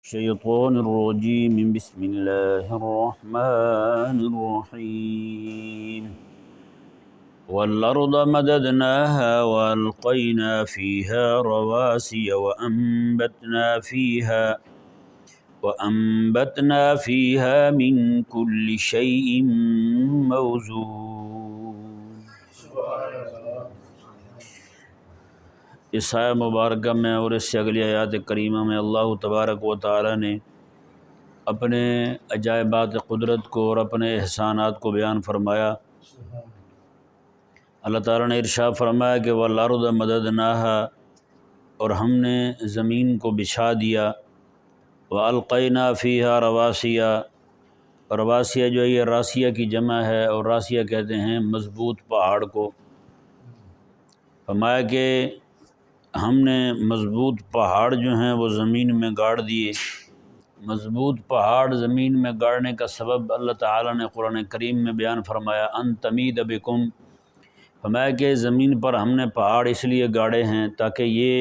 الشيطان الرجيم بسم الله الرحمن الرحيم والأرض مددناها وألقينا فيها رواسي وأنبتنا فيها من كل شيء موزون۔ اس آیہ مبارکہ میں اور اس سے اگلی آیات کریمہ میں اللہ تبارک و تعالی نے اپنے عجائبات قدرت کو اور اپنے احسانات کو بیان فرمایا۔ اللہ تعالیٰ نے ارشاد فرمایا کہ وَالْأَرْضَ مَدَدْنَاهَا، اور ہم نے زمین کو بچھا دیا، وَأَلْقَيْنَا فِيهَا رَوَاسِيَ، رواسیہ جو ہے یہ راسیہ کی جمع ہے، اور راسیہ کہتے ہیں مضبوط پہاڑ کو۔ فرمایا کہ ہم نے مضبوط پہاڑ جو ہیں وہ زمین میں گاڑ دیے۔ مضبوط پہاڑ زمین میں گاڑنے کا سبب اللہ تعالیٰ نے قرآن کریم میں بیان فرمایا، ان تمید بکم، فرمایا کہ زمین پر ہم نے پہاڑ اس لیے گاڑے ہیں تاکہ یہ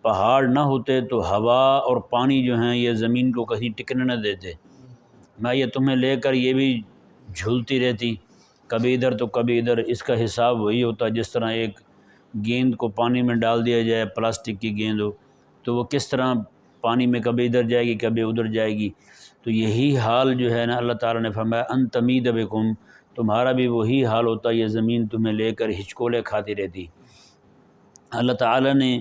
پہاڑ نہ ہوتے تو ہوا اور پانی جو ہیں یہ زمین کو کہیں ٹکنے نہ دیتے۔ میں یہ تمہیں لے کر یہ بھی جھولتی رہتی، کبھی ادھر تو کبھی ادھر۔ اس کا حساب وہی ہوتا جس طرح ایک گیند کو پانی میں ڈال دیا جائے، پلاسٹک کی گیند ہو تو وہ کس طرح پانی میں کبھی ادھر جائے گی کبھی ادھر جائے گی۔ تو یہی حال جو ہے نا، اللہ تعالیٰ نے فرمایا ان تمید بکم، تمہارا بھی وہی حال ہوتا، یہ زمین تمہیں لے کر ہچکولے کھاتی رہتی۔ اللہ تعالیٰ نے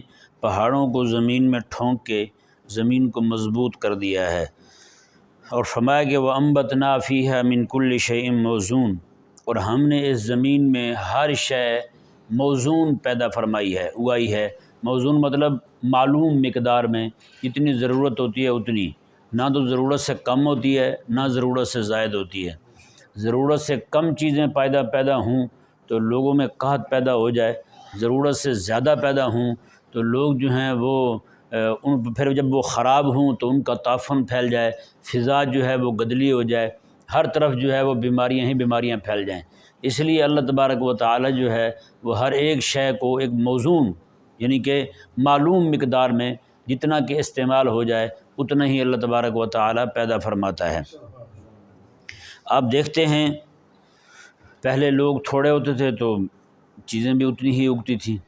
پہاڑوں کو زمین میں ٹھونک کے زمین کو مضبوط کر دیا ہے، اور فرمایا کہ وَأَنبَتْنَا فِيهَا مِن كُلِّ شَيْءٍ مَوْزُونٍ، اور ہم نے اس زمین میں ہر شے موزون پیدا فرمائی ہے، اگائی ہے۔ موزون مطلب معلوم مقدار میں، جتنی ضرورت ہوتی ہے اتنی، نہ تو ضرورت سے کم ہوتی ہے نہ ضرورت سے زائد ہوتی ہے۔ ضرورت سے کم چیزیں پیدا ہوں تو لوگوں میں قحط پیدا ہو جائے، ضرورت سے زیادہ پیدا ہوں تو لوگ جو ہیں وہ پھر جب وہ خراب ہوں تو ان کا تعفن پھیل جائے، فضا جو ہے وہ گدلی ہو جائے، ہر طرف جو ہے وہ بیماریاں ہی بیماریاں پھیل جائیں۔ اس لیے اللہ تبارک و تعالی جو ہے وہ ہر ایک شے کو ایک موزون، یعنی کہ معلوم مقدار میں جتنا کہ استعمال ہو جائے اتنا ہی اللہ تبارک و تعالی پیدا فرماتا ہے۔ آپ دیکھتے ہیں پہلے لوگ تھوڑے ہوتے تھے تو چیزیں بھی اتنی ہی اگتی تھیں،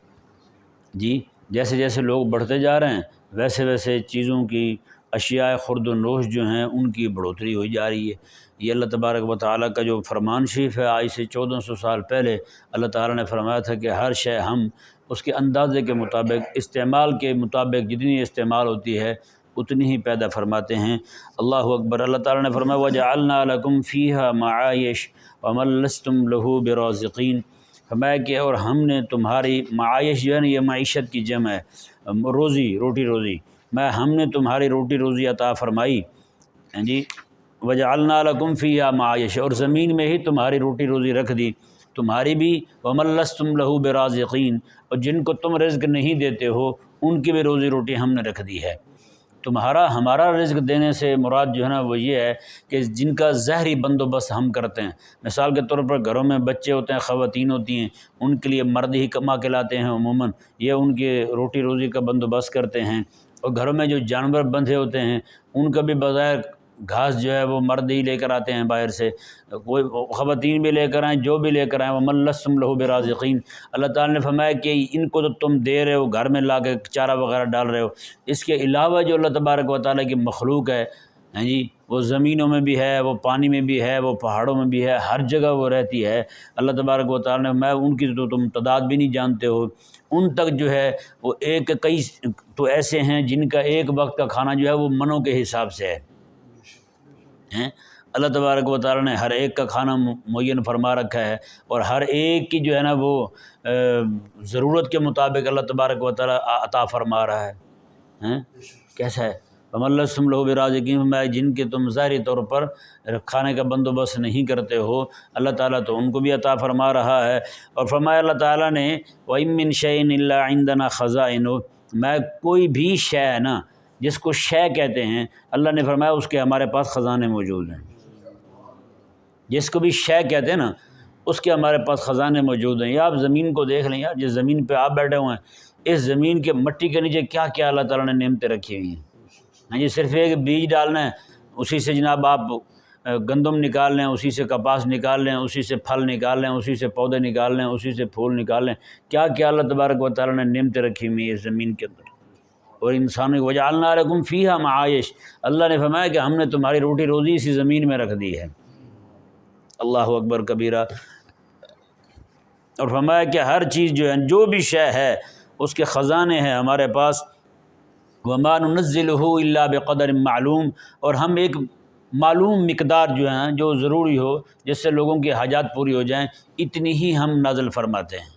جی جیسے جیسے لوگ بڑھتے جا رہے ہیں ویسے ویسے چیزوں کی اشیاء خرد و نوش جو ہیں ان کی بڑھوتری ہوئی جا رہی ہے۔ یہ اللہ تبارک و تعالیٰ کا جو فرمان شریف ہے، آج سے 1400 سال پہلے اللہ تعالیٰ نے فرمایا تھا کہ ہر شے ہم اس کے اندازے کے مطابق، استعمال کے مطابق جتنی استعمال ہوتی ہے اتنی ہی پیدا فرماتے ہیں۔ اللہ اکبر۔ اللہ تعالیٰ نے فرمایا وَجَعَلْنَا لَكُمْ فِيهَا مَعَائِشَ وَمَن لَّسْتُمْ لَهُ بِرَازِقِينَ، فرمایا کہ اور ہم نے تمہاری معائش جو ہے نا، یہ معیشت کی جمع ہے، روٹی روزی، ہم نے تمہاری روٹی روزی عطا فرمائی، جی وَجَعَلْنَا لَكُمْ فِيهَا مَعَائِشَ، اور زمین میں ہی تمہاری روٹی روزی رکھ دی، تمہاری بھی، وَمَن لَّسْتُمْ لَهُ بِرَازِقِينَ، اور جن کو تم رزق نہیں دیتے ہو ان کی بھی روزی روٹی ہم نے رکھ دی ہے۔ ہمارا رزق دینے سے مراد جو ہے نا وہ یہ ہے کہ جن کا ظاہری بندوبست ہم کرتے ہیں۔ مثال کے طور پر گھروں میں بچے ہوتے ہیں، خواتین ہوتی ہیں، ان کے لیے مرد ہی کما کے لاتے ہیں عموماً، یہ ان کے روٹی روزی کا بندوبست کرتے ہیں۔ اور گھروں میں جو جانور بندھے ہوتے ہیں ان کا بھی بظاہر گھاس جو ہے وہ مرد ہی لے کر آتے ہیں باہر سے، کوئی خواتین بھی لے کر آئیں، جو بھی لے کر آئیں، وَمَن لَّسْتُمْ لَهُ بِرَازِقِينَ۔ اللہ تعالیٰ نے فرمایا کہ ان کو تو تم دے رہے ہو، گھر میں لا کے چارہ وغیرہ ڈال رہے ہو، اس کے علاوہ جو اللہ تبارک و تعالیٰ کی مخلوق ہے، جی وہ زمینوں میں بھی ہے، وہ پانی میں بھی ہے، وہ پہاڑوں میں بھی ہے، ہر جگہ وہ رہتی ہے۔ اللہ تبارک و تعالیٰ نے فرمایا ان کی تو تم تعداد بھی نہیں جانتے ہو، ان تک جو ہے وہ کئی تو ایسے ہیں جن کا ایک وقت کا کھانا جو ہے وہ منوں کے حساب سے ہے۔ اللہ تبارک و تعالیٰ نے ہر ایک کا کھانا معین فرما رکھا ہے، اور ہر ایک کی جو ہے نا وہ ضرورت کے مطابق اللہ تبارک و تعالیٰ عطا فرما رہا ہے۔ کیسا ہے؟ وَمَن لَّسْتُمْ لَهُ بِرَازِقِينَ، فرمایا جن کے تم ظاہری طور پر کھانے کا بندوبست نہیں کرتے ہو، اللہ تعالیٰ تو ان کو بھی عطا فرما رہا ہے۔ اور فرمایا اللہ تعالیٰ نے وَإِن مِّن شَيْءٍ إِلَّا عِندَنَا خَزَائِنُهُ، میں کوئی بھی شے ہے نا جس کو شے کہتے ہیں، اللہ نے فرمایا اس کے ہمارے پاس خزانے موجود ہیں۔ جس کو بھی شے کہتے ہیں نا اس کے ہمارے پاس خزانے موجود ہیں۔ یا آپ زمین کو دیکھ لیں یار، جس زمین پہ آپ بیٹھے ہوئے ہیں، اس زمین کے مٹی کے نیچے کیا کیا اللہ تعالیٰ نے نعمتیں رکھی ہوئی ہیں۔ ہاں جی، صرف ایک بیج ڈالنا ہے، اسی سے جناب آپ گندم نکال لیں، اسی سے کپاس نکال لیں، اسی سے پھل نکال لیں، اسی سے پودے نکال لیں، اسی سے پھول نکال لیں۔ کیا کیا اللہ تبارک و تعالیٰ نے نعمتیں رکھی ہوئی ہیں زمین کے اندر، اور انسانوں کی وجعلنا لکم فیہا معائش، اللہ نے فرمایا کہ ہم نے تمہاری روٹی روزی اسی زمین میں رکھ دی ہے۔ اللہ اکبر کبیرہ۔ اور فرمایا کہ ہر چیز جو ہے، جو بھی شے ہے اس کے خزانے ہیں ہمارے پاس، وما ننزلہ الا بقدر معلوم، اور ہم ایک معلوم مقدار جو ہیں جو ضروری ہو، جس سے لوگوں کی حاجات پوری ہو جائیں، اتنی ہی ہم نازل فرماتے ہیں۔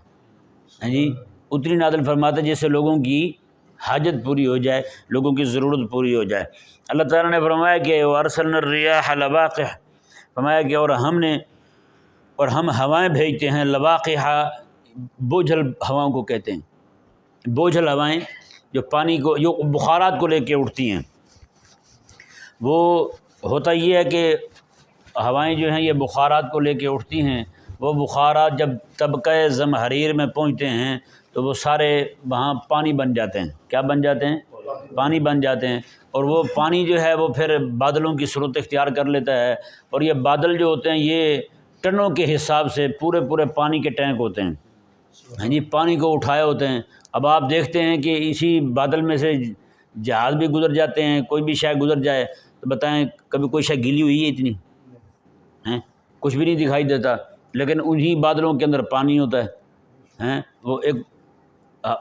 ہاں جی، اتنی نازل فرماتے ہیں جس سے لوگوں کی حاجت پوری ہو جائے، لوگوں کی ضرورت پوری ہو جائے۔ اللہ تعالیٰ نے فرمایا کہ وارسلنا الرياح لواقح، فرمایا کہ اور ہم ہوائیں بھیجتے ہیں، لواقح بوجھل ہواؤں کو کہتے ہیں، بوجھل ہوائیں جو پانی کو، جو بخارات کو لے کے اٹھتی ہیں۔ وہ ہوتا یہ ہے کہ ہوائیں جو ہیں یہ بخارات کو لے کے اٹھتی ہیں، وہ بخارات جب طبقہ زمہریر میں پہنچتے ہیں تو وہ سارے وہاں پانی بن جاتے ہیں۔ کیا بن جاتے ہیں؟ پانی بن جاتے ہیں، اور وہ پانی جو ہے وہ پھر بادلوں کی صورت اختیار کر لیتا ہے، اور یہ بادل جو ہوتے ہیں یہ ٹنوں کے حساب سے پورے پانی کے ٹینک ہوتے ہیں۔ ہاں جی، پانی کو اٹھائے ہوتے ہیں۔ اب آپ دیکھتے ہیں کہ اسی بادل میں سے جہاز بھی گزر جاتے ہیں، کوئی بھی شے گزر جائے تو بتائیں کبھی کوئی شے گیلی ہوئی ہے اتنی؟ کچھ بھی نہیں دکھائی دیتا، لیکن انہی بادلوں کے اندر پانی ہوتا ہے۔ وہ ایک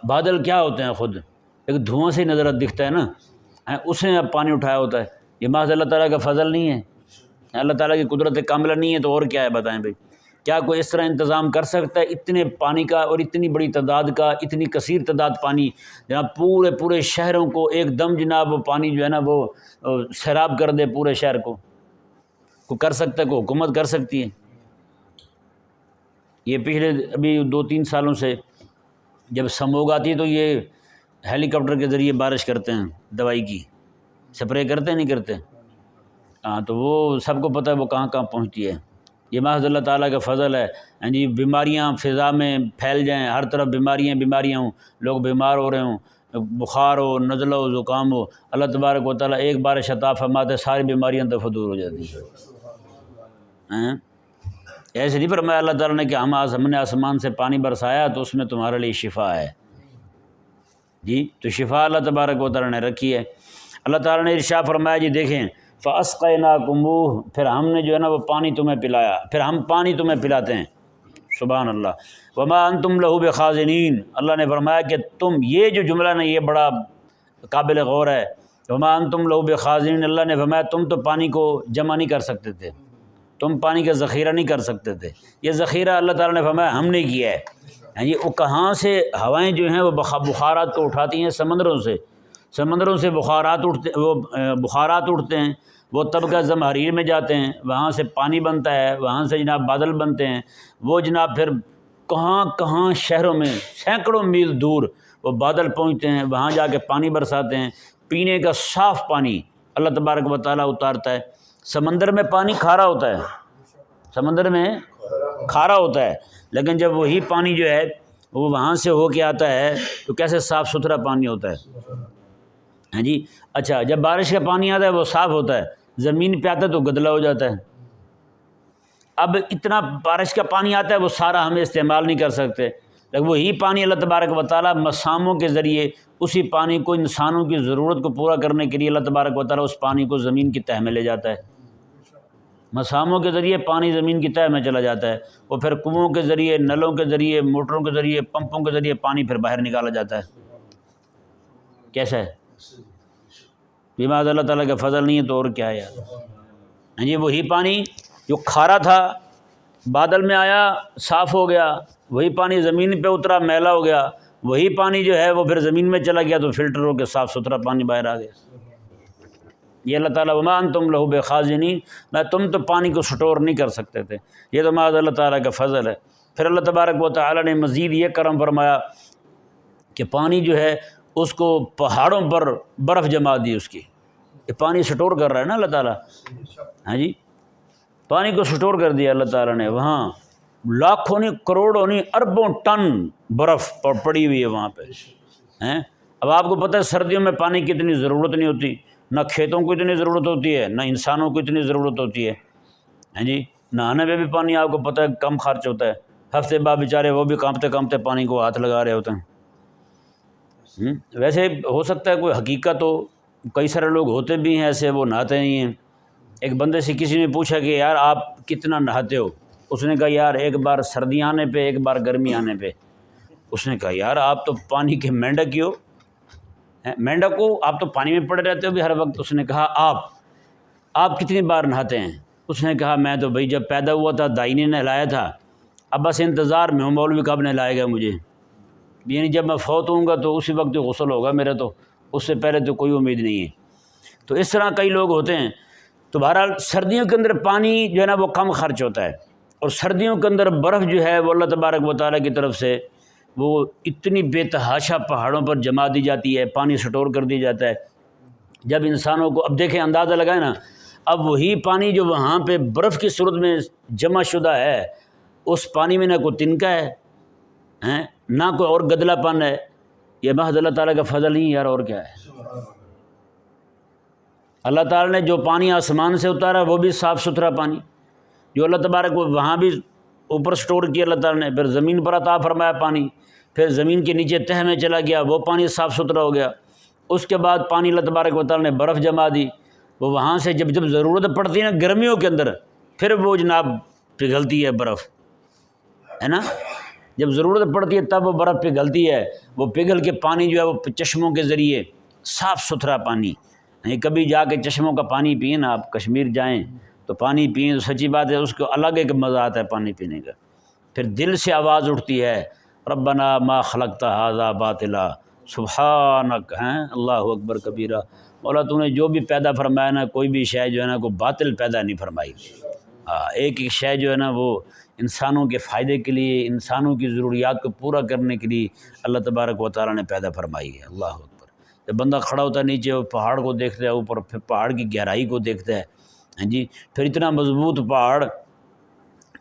بادل کیا ہوتے ہیں، خود ایک دھواں سے نظر دکھتا ہے نا، اس نے اب پانی اٹھایا ہوتا ہے۔ یہ محض اللہ تعالیٰ کا فضل نہیں ہے، اللہ تعالیٰ کی قدرت کاملہ نہیں ہے تو اور کیا ہے بتائیں بھائی؟ کیا کوئی اس طرح انتظام کر سکتا ہے اتنے پانی کا، اور اتنی بڑی تعداد کا، اتنی کثیر تعداد پانی جناب پورے شہروں کو ایک دم جناب وہ پانی جو ہے نا وہ سیراب کر دے پورے شہر کو کر سکتا ہے؟ کوئی حکومت کر سکتی ہے؟ یہ پچھلے ابھی 2-3 سالوں سے جب سموگ آتی ہے تو یہ ہیلی کاپٹر کے ذریعے بارش کرتے ہیں، دوائی کی سپرے کرتے نہیں کرتے؟ ہاں، تو وہ سب کو پتہ ہے وہ کہاں پہنچتی ہے۔ یہ محض اللہ تعالیٰ کا فضل ہے۔ ہاں جی، بیماریاں فضا میں پھیل جائیں، ہر طرف بیماریاں ہوں، لوگ بیمار ہو رہے ہوں، بخار ہو، نزلہ ہو، زکام ہو، اللہ تبارک و تعالیٰ ایک بارش عطا فرماتے ساری بیماریاں دفع دور ہو جاتی ہیں۔ ایسے نہیں فرمایا اللہ تعالیٰ نے کہ ہم نے آسمان سے پانی برسایا تو اس میں تمہارے لیے شفا ہے۔ جی، تو شفا اللہ تبارک و تعالیٰ نے رکھی ہے۔ اللہ تعالیٰ نے ارشاد فرمایا، جی دیکھیں، فَأَسْقَيْنَاكُمُوهُ، پھر ہم نے جو ہے نا وہ پانی تمہیں پلایا، پھر ہم پانی تمہیں پلاتے ہیں۔ سبحان اللہ۔ وَمَا أَنْتُمْ لَهُ بِخَازِنِينَ، اللہ نے فرمایا کہ تم، یہ جو جملہ نا یہ بڑا قابل غور ہے۔ وَمَا أَنْتُمْ لَهُ بِخَازِنِينَ، اللہ نے فرمایا تم تو پانی کو جمع نہیں کر سکتے تھے، تم پانی کا ذخیرہ نہیں کر سکتے تھے۔ یہ ذخیرہ اللہ تعالیٰ نے فرمایا ہم نے کیا ہے۔ یہ وہ کہاں سے ہوائیں جو ہیں وہ بخارات کو اٹھاتی ہیں؟ سمندروں سے بخارات اٹھتے ہیں، وہ طبقہ زمہریر میں جاتے ہیں، وہاں سے پانی بنتا ہے، وہاں سے جناب بادل بنتے ہیں، وہ جناب پھر کہاں شہروں میں سینکڑوں میل دور وہ بادل پہنچتے ہیں، وہاں جا کے پانی برساتے ہیں، پینے کا صاف پانی اللہ تبارک و تعالیٰ اتارتا ہے۔ سمندر میں پانی کھارا ہوتا ہے، سمندر میں کھارا ہوتا ہے، لیکن جب وہی پانی جو ہے وہ وہاں سے ہو کے آتا ہے تو کیسے صاف ستھرا پانی ہوتا ہے۔ ہاں جی، اچھا، جب بارش کا پانی آتا ہے وہ صاف ہوتا ہے، زمین پہ آتا ہے تو گدلا ہو جاتا ہے۔ اب اتنا بارش کا پانی آتا ہے وہ سارا ہم استعمال نہیں کر سکتے، لیکن وہی پانی اللہ تبارک و تعالیٰ مساموں کے ذریعے اسی پانی کو انسانوں کی ضرورت کو پورا کرنے کے لیے اللہ تبارک و تعالیٰ اس پانی کو زمین کی تہہ میں لے جاتا ہے۔ مساموں کے ذریعے پانی زمین کی تہہ میں چلا جاتا ہے، وہ پھر کنوؤں کے ذریعے، نلوں کے ذریعے، موٹروں کے ذریعے، پمپوں کے ذریعے پانی پھر باہر نکالا جاتا ہے۔ کیسا ہے؟ بیمار اللہ تعالیٰ کا فضل نہیں ہے تو اور کیا ہے یار۔ ہاں جی، وہی پانی جو کھارا تھا بادل میں آیا صاف ہو گیا، وہی پانی زمین پہ اترا میلا ہو گیا، وہی پانی جو ہے وہ پھر زمین میں چلا گیا تو فلٹر ہو کے صاف ستھرا پانی باہر آ گیا۔ یہ اللہ تعالیٰ وما انتم لہ بخازنین، میں تم تو پانی کو سٹور نہیں کر سکتے تھے، یہ تو معاذ اللہ تعالیٰ کا فضل ہے۔ پھر اللہ تبارک و تعالیٰ نے مزید یہ کرم فرمایا کہ پانی جو ہے اس کو پہاڑوں پر برف جما دی، اس کی یہ پانی سٹور کر رہا ہے نا اللہ تعالیٰ۔ ہاں جی، پانی کو سٹور کر دیا اللہ تعالیٰ نے، وہاں لاکھوں نہیں، کروڑوں نہیں، اربوں ٹن برف پڑی ہوئی ہے وہاں پہ۔ اب آپ کو پتہ ہے سردیوں میں پانی کی اتنی ضرورت نہیں ہوتی، نہ کھیتوں کو اتنی ضرورت ہوتی ہے، نہ انسانوں کو اتنی ضرورت ہوتی ہے، ہاں جی، نہانے پہ بھی پانی آپ کو پتہ ہے کم خرچ ہوتا ہے، ہفتے بعد بیچارے وہ بھی کانپتے کانپتے پانی کو ہاتھ لگا رہے ہوتے ہیں۔ ویسے ہو سکتا ہے کوئی حقیقت ہو، کئی سارے لوگ ہوتے بھی ہیں ایسے، وہ نہاتے نہیں ہیں۔ ایک بندے سے کسی نے پوچھا کہ یار آپ کتنا نہاتے ہو؟ اس نے کہا یار ایک بار سردی آنے پہ، ایک بار گرمی آنے پہ۔ اس نے کہا یار آپ تو پانی کے مینڈک ہی ہو، مینڈک ہو، آپ تو پانی میں پڑے رہتے ہو بھی ہر وقت۔ اس نے کہا آپ کتنی بار نہاتے ہیں؟ اس نے کہا میں تو بھائی جب پیدا ہوا تھا دائی نے نہلایا تھا، اب بس انتظار میں ہوں مولوی کب نہلائے گا مجھے، یعنی جب میں فوت ہوں گا تو اسی وقت غسل ہوگا میرا، تو اس سے پہلے تو کوئی امید نہیں ہے۔ تو اس طرح کئی لوگ ہوتے ہیں۔ تو بہرحال سردیوں کے اندر پانی جو ہے نا وہ کم خرچ ہوتا ہے، اور سردیوں کے اندر برف جو ہے وہ اللہ تبارک و تعالیٰ کی طرف سے وہ اتنی بے تحاشا پہاڑوں پر جما دی جاتی ہے، پانی سٹور کر دیا جاتا ہے۔ جب انسانوں کو اب دیکھیں اندازہ لگائیں نا، اب وہی پانی جو وہاں پہ برف کی صورت میں جمع شدہ ہے، اس پانی میں نہ کوئی تنکا ہے نہ کوئی اور گدلا پن ہے، یہ محض اللہ تعالیٰ کا فضل نہیں یار، اور کیا ہے۔ اللہ تعالیٰ نے جو پانی آسمان سے اتارا وہ بھی صاف ستھرا پانی، جو اللہ تبارک کو وہاں بھی اوپر سٹور کیا اللہ تعالیٰ نے، پھر زمین پر عطا فرمایا پانی، پھر زمین کے نیچے تہ میں چلا گیا، وہ پانی صاف ستھرا ہو گیا۔ اس کے بعد پانی اللہ تبارک و تعالیٰ نے برف جما دی، وہ وہاں سے جب ضرورت پڑتی ہے نا گرمیوں کے اندر، پھر وہ جناب پگھلتی ہے برف، ہے نا، جب ضرورت پڑتی ہے تب وہ برف پگھلتی ہے، وہ پگھل کے پانی جو ہے وہ چشموں کے ذریعے صاف ستھرا پانی، کبھی جا کے چشموں کا پانی پئیں نا، آپ کشمیر جائیں تو پانی پئیں تو سچی بات ہے اس کو الگ ایک مزہ آتا ہے پانی پینے کا۔ پھر دل سے آواز اٹھتی ہے ربنا ما خلقت ھذا باطلا سبحانک، اللہ اکبر کبیرہ، مولا تو نے جو بھی پیدا فرمایا نا، کوئی بھی شے جو ہے نا کوئی باطل پیدا نہیں فرمائی، ایک ایک شے جو ہے نا وہ انسانوں کے فائدے کے لیے، انسانوں کی ضروریات کو پورا کرنے کے لیے اللہ تبارک و تعالیٰ نے پیدا فرمائی ہے۔ اللہ اکبر۔ جب بندہ کھڑا ہوتا ہے نیچے وہ پہاڑ کو دیکھتا ہے اوپر، پھر پہاڑ کی گہرائی کو دیکھتا ہے، ہاں جی، پھر اتنا مضبوط پہاڑ،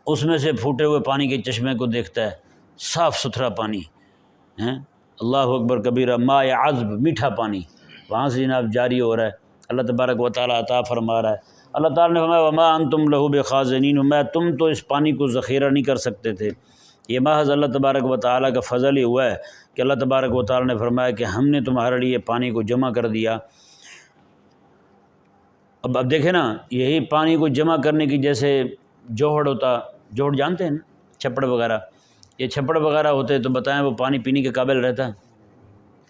اس میں سے پھوٹے ہوئے پانی کے چشمے کو دیکھتا ہے، صاف ستھرا پانی، اللہ اکبر کبیرہ، ماء عذب، میٹھا پانی وہاں سے جناب جاری ہو رہا ہے، اللہ تبارک و تعالیٰ عطا فرما رہا ہے۔ اللہ تعالیٰ نے فرمایا وما انتم لہ بخازنین، میں تم تو اس پانی کو ذخیرہ نہیں کر سکتے تھے۔ یہ محض اللہ تبارک و تعالیٰ کا فضل ہی ہوا ہے کہ اللہ تبارک و تعالیٰ نے فرمایا کہ ہم نے تمہارے لیے پانی کو جمع کر دیا۔ اب دیکھیں نا، یہی پانی کو جمع کرنے کی، جیسے جوہڑ ہوتا، جوہڑ جانتے ہیں نا، چھپڑ وغیرہ، یہ چھپڑ وغیرہ ہوتے تو بتائیں وہ پانی پینے کے قابل رہتا،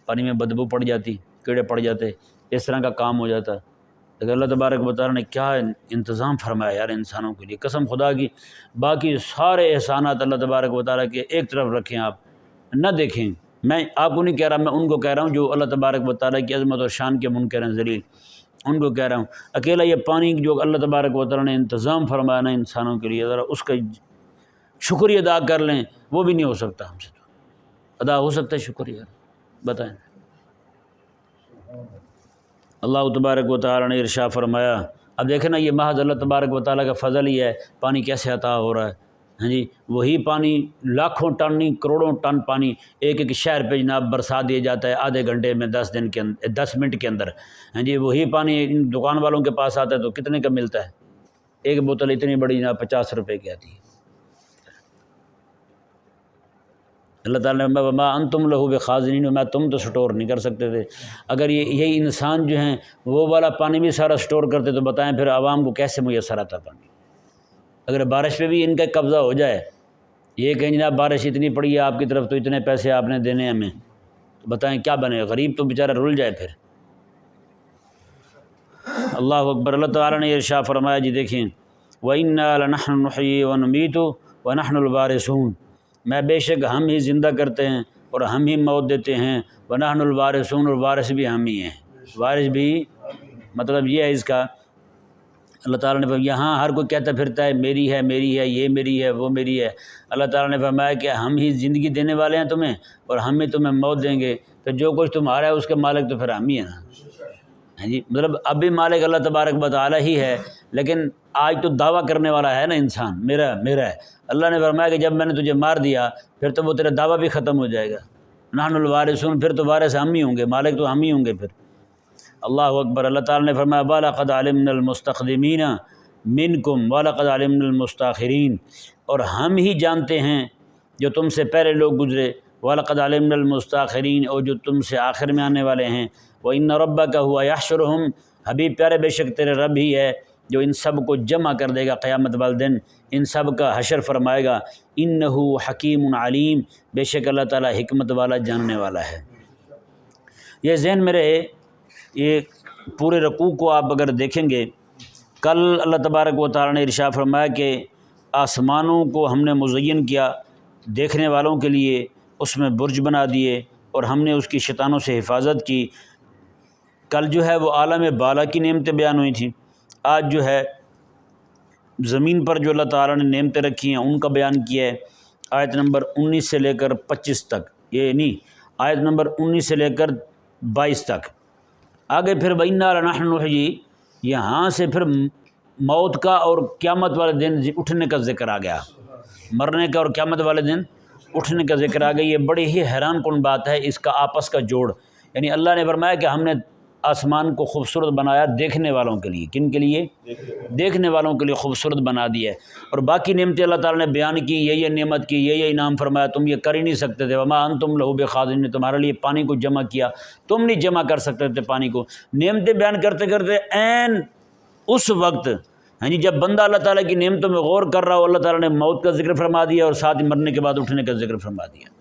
پانی میں بدبو پڑ جاتی، کیڑے پڑ جاتے، اس طرح کا کام ہو جاتا۔ لیکن اللہ تبارک و تعالیٰ نے کیا انتظام فرمایا یار انسانوں کے لیے، قسم خدا کی، باقی سارے احسانات اللہ تبارک و تعالیٰ کے ایک طرف رکھیں، آپ نہ دیکھیں۔ میں آپ کو نہیں کہہ رہا، میں ان کو کہہ رہا ہوں جو اللہ تبارک و تعالیٰ کی عظمت اور شان کے منکر ہیں ذلیل، ان کو کہہ رہا ہوں۔ اکیلا یہ پانی جو اللہ تبارک و تعالیٰ نے انتظام فرمایا نا انسانوں کے لیے، ذرا اس کا شکریہ ادا کر لیں، وہ بھی نہیں ہو سکتا ہم سے، تو ادا ہو سکتا ہے شکریہ؟ بتائیں۔ اللہ تبارک و تعالیٰ نے ارشاد فرمایا، اب دیکھیں نا، یہ محض اللہ تبارک و تعالیٰ کا فضل ہی ہے، پانی کیسے عطا ہو رہا ہے، ہاں جی، وہی پانی لاکھوں ٹن نہیں کروڑوں ٹن پانی ایک ایک شہر پہ جناب برسا دیا جاتا ہے آدھے گھنٹے میں، 10 منٹ کے اندر، ہاں جی، وہی پانی ان دکان والوں کے پاس آتا ہے تو کتنے کا ملتا ہے؟ ایک بوتل اتنی بڑی جناب 50 روپے کی آتی ہے۔ اللہ تعالیٰ نے وما انتم لہ بخازنین، میں تم تو سٹور نہیں کر سکتے تھے۔ اگر یہی انسان جو ہیں وہ والا پانی بھی سارا سٹور کرتے تو بتائیں پھر عوام کو کیسے میسر آتا پانی؟ اگر بارش پہ بھی ان کا قبضہ ہو جائے، یہ کہیں جناب بارش اتنی پڑی ہے آپ کی طرف تو اتنے پیسے آپ نے دینے ہمیں، تو بتائیں کیا بنے؟ غریب تو بیچارہ رل جائے پھر۔ اللہ اکبر۔ اللہ تعالیٰ نے ارشاد فرمایا، جی دیکھیں، وَإِنَّا لَنَحْنُ نُحْيِي وَنُمِيتُ وَنَحْنُ الْوَارِثُونَ، میں بے شک ہم ہی زندہ کرتے ہیں اور ہم ہی موت دیتے ہیں، وَنَحْنُ الْوَارِثُونَ، اور وارث بھی ہم ہی ہیں، وارث بھی، مطلب یہ ہے اس کا۔ اللہ تعالیٰ نے فرمایا، یہاں ہر کوئی کہتا پھرتا ہے میری ہے میری ہے، یہ میری ہے وہ میری ہے، اللہ تعالیٰ نے فرمایا کہ ہم ہی زندگی دینے والے ہیں تمہیں، اور ہم ہی تمہیں موت دیں گے، تو جو کچھ تمہارا ہے اس کے مالک تو پھر ہم ہی ہیں نا، ہاں جی، مطلب اب بھی مالک اللہ تبارک و تعالیٰ ہی ہے، لیکن آج تو دعویٰ کرنے والا ہے نا انسان، میرا میرا ہے۔ اللہ نے فرمایا کہ جب میں نے تجھے مار دیا پھر تو وہ تیرا دعویٰ بھی ختم ہو جائے گا، نحن الوارثون، پھر تو وارث ہم ہی ہوں گے، مالک تو ہم ہی ہوں گے پھر۔ اللہ اکبر۔ اللہ تعالیٰ نے فرمایا وَلَقَدْ عَلِمْنَا الْمُسْتَقْدِمِينَ مِنْكُمْ وَلَقَدْ عَلِمْنَا الْمُسْتَأْخِرِينَ، اور ہم ہی جانتے ہیں جو تم سے پہلے لوگ گزرے، وَلَقَدْ عَلِمْنَا الْمُسْتَأْخِرِينَ، اور جو تم سے آخر میں آنے والے ہیں، وَإِنَّ رَبَّكَ هُوَ يَحْشُرُهُمْ، حبیب پیارے بے شک تیرے رب ہی ہے جو ان سب کو جمع کر دے گا قیامت والے دن، ان سب کا حشر فرمائے گا۔ إِنَّهُ حَكِيمٌ عَلِيمٌ، بے شک اللہ تعالیٰ حکمت والا جاننے والا ہے۔ یہ ذہن میں رہے، یہ پورے رکوع کو آپ اگر دیکھیں گے، کل اللہ تبارک و تعالیٰ نے ارشاد فرمایا کہ آسمانوں کو ہم نے مزین کیا دیکھنے والوں کے لیے، اس میں برج بنا دیے، اور ہم نے اس کی شیطانوں سے حفاظت کی۔ کل جو ہے وہ عالم بالا کی نعمتیں بیان ہوئی تھیں، آج جو ہے زمین پر جو اللہ تعالیٰ نے نعمتیں رکھی ہیں ان کا بیان کیا ہے۔ آیت نمبر 19 سے لے کر 25 تک، یہ نہیں، آیت نمبر 19 سے لے کر 22 تک۔ آگے پھر وَإِنَّا لَنَحْنُ نُحْيِي، یہاں سے پھر موت کا اور قیامت والے دن اٹھنے کا ذکر آ گیا، مرنے کا اور قیامت والے دن اٹھنے کا ذکر آ گیا۔ یہ بڑی ہی حیران کن بات ہے، اس کا آپس کا جوڑ، یعنی اللہ نے فرمایا کہ ہم نے آسمان کو خوبصورت بنایا دیکھنے والوں کے لیے، کن کے لیے؟ دیکھنے والوں کے لیے خوبصورت بنا دیا ہے، اور باقی نعمتیں اللہ تعالیٰ نے بیان کی، یہ نعمت کی، یہ انعام فرمایا، تم یہ کر ہی نہیں سکتے تھے، وما انتم لہ بخازنین، نے تمہارے لیے پانی کو جمع کیا، تم نہیں جمع کر سکتے تھے پانی کو۔ نعمتیں بیان کرتے کرتے عین اس وقت، ہاں جی، جب بندہ اللہ تعالیٰ کی نعمتوں میں غور کر رہا ہو، اللہ تعالیٰ نے موت کا ذکر فرما دیا اور ساتھ ہی مرنے کے بعد اٹھنے کا ذکر فرما دیا۔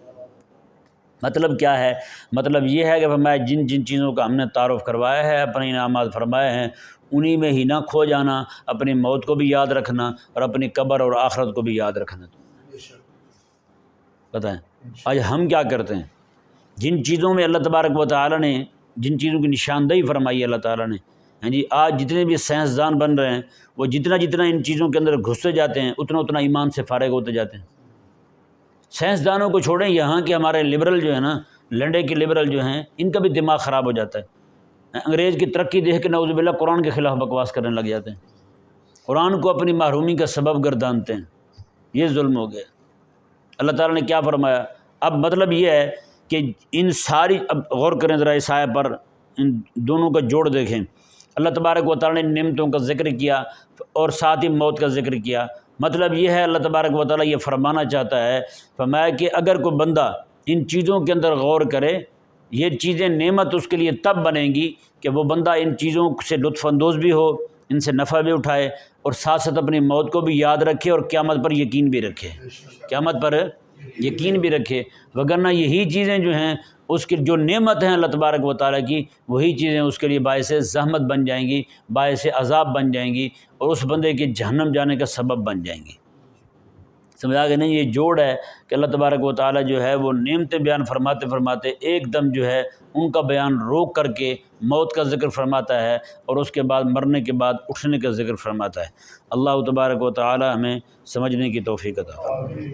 مطلب کیا ہے؟ مطلب یہ ہے کہ فرمایا جن جن چیزوں کا ہم نے تعارف کروایا ہے، اپنے انعامات فرمائے ہیں، انہی میں ہی نہ کھو جانا، اپنی موت کو بھی یاد رکھنا اور اپنی قبر اور آخرت کو بھی یاد رکھنا۔ بتائیں آج ہم کیا کرتے ہیں؟ جن چیزوں میں اللہ تبارک و تعالیٰ نے، جن چیزوں کی نشاندہی فرمائی ہے اللہ تعالیٰ نے، ہاں جی، آج جتنے بھی سائنسدان بن رہے ہیں، وہ جتنا جتنا ان چیزوں کے اندر گھستے جاتے ہیں، اتنا اتنا ایمان سے فارغ ہوتے جاتے ہیں۔ سائنسدانوں کو چھوڑیں، یہاں کے ہمارے لبرل جو ہے نا، لنڈے کے لبرل جو ہیں، ان کا بھی دماغ خراب ہو جاتا ہے، انگریز کی ترقی دیکھ کے نعوذ باللہ قرآن کے خلاف بکواس کرنے لگ جاتے ہیں، قرآن کو اپنی محرومی کا سبب گردانتے ہیں۔ یہ ظلم ہو گیا۔ اللہ تعالیٰ نے کیا فرمایا؟ اب مطلب یہ ہے کہ ان ساری، اب غور کریں ذرا اس آیت پر، ان دونوں کا جوڑ دیکھیں۔ اللہ تبارک و تعالیٰ نے نعمتوں کا ذکر کیا اور ساتھ ہی موت کا ذکر کیا۔ مطلب یہ ہے اللہ تبارک و تعالیٰ یہ فرمانا چاہتا ہے، فرمایا کہ اگر کوئی بندہ ان چیزوں کے اندر غور کرے، یہ چیزیں نعمت اس کے لیے تب بنیں گی کہ وہ بندہ ان چیزوں سے لطف اندوز بھی ہو، ان سے نفع بھی اٹھائے، اور ساتھ ساتھ اپنی موت کو بھی یاد رکھے اور قیامت پر یقین بھی رکھے، قیامت پر یقین بھی رکھے۔ وگرنہ یہی چیزیں جو ہیں، اس کی جو نعمت ہیں اللہ تبارک و تعالیٰ کی، وہی چیزیں اس کے لیے باعث زحمت بن جائیں گی، باعث عذاب بن جائیں گی، اور اس بندے کے جہنم جانے کا سبب بن جائیں گی۔ سمجھا کہ نہیں؟ یہ جوڑ ہے کہ اللہ تبارک و تعالیٰ جو ہے وہ نعمتیں بیان فرماتے فرماتے ایک دم جو ہے ان کا بیان روک کر کے موت کا ذکر فرماتا ہے، اور اس کے بعد مرنے کے بعد اٹھنے کا ذکر فرماتا ہے۔ اللہ تبارک و تعالیٰ ہمیں سمجھنے کی توفیق عطا فرمائے۔